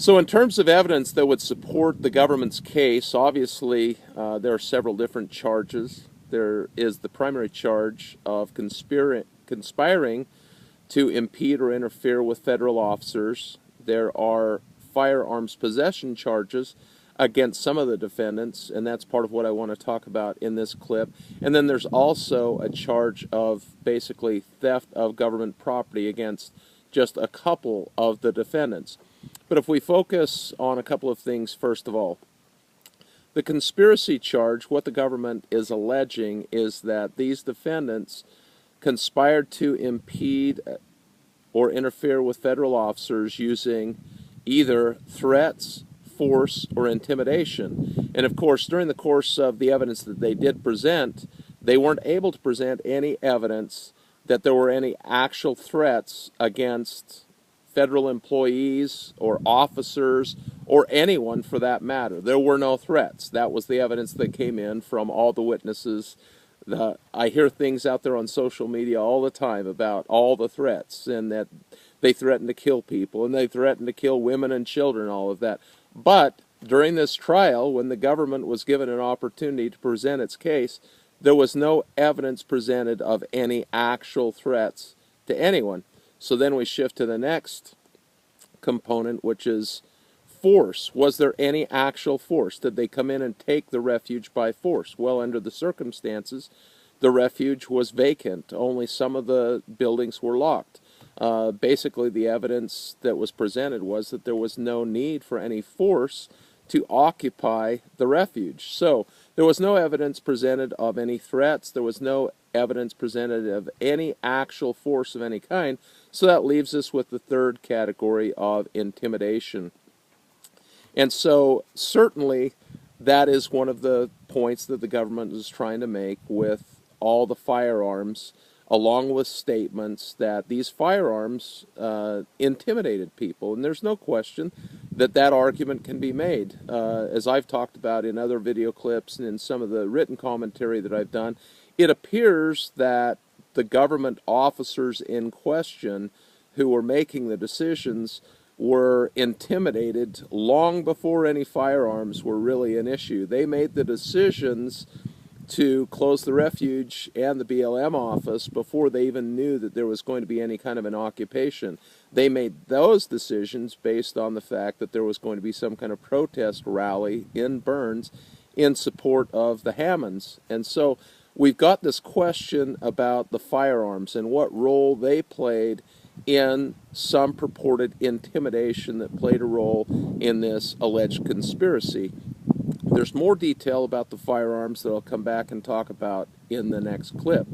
So in terms of evidence that would support the government's case, obviously there are several different charges. There is the primary charge of conspiring to impede or interfere with federal officers. There are firearms possession charges against some of the defendants, and that's part of what I want to talk about in this clip. And then there's also a charge of basically theft of government property against just a couple of the defendants. But if we focus on a couple of things, first of all, the conspiracy charge, what the government is alleging is that these defendants conspired to impede or interfere with federal officers using either threats, force, or intimidation. And of course, during the course of the evidence that they did present, they weren't able to present any evidence that there were any actual threats against federal employees or officers or anyone for that matter. There were no threats. That was the evidence that came in from all the witnesses. I hear things out there on social media all the time about all the threats and that they threaten to kill people and they threaten to kill women and children, all of that. But during this trial, when the government was given an opportunity to present its case, there was no evidence presented of any actual threats to anyone. So then we shift to the next component, which is force. Was there any actual force? Did they come in and take the refuge by force? Well, under the circumstances, the refuge was vacant. Only some of the buildings were locked. Basically, the evidence that was presented was that there was no need for any force to occupy the refuge. So there was no evidence presented of any threats. There was no evidence presented of any actual force of any kind. So that leaves us with the third category of intimidation. And so certainly that is one of the points that the government is trying to make with all the firearms, along with statements that these firearms intimidated people. And there's no question that that argument can be made. As I've talked about in other video clips and in some of the written commentary that I've done, it appears that the government officers in question who were making the decisions were intimidated long before any firearms were really an issue. They made the decisions to close the refuge and the BLM office before they even knew that there was going to be any kind of an occupation. They made those decisions based on the fact that there was going to be some kind of protest rally in Burns in support of the Hammonds. And so we've got this question about the firearms and what role they played in some purported intimidation that played a role in this alleged conspiracy. There's more detail about the firearms that I'll come back and talk about in the next clip.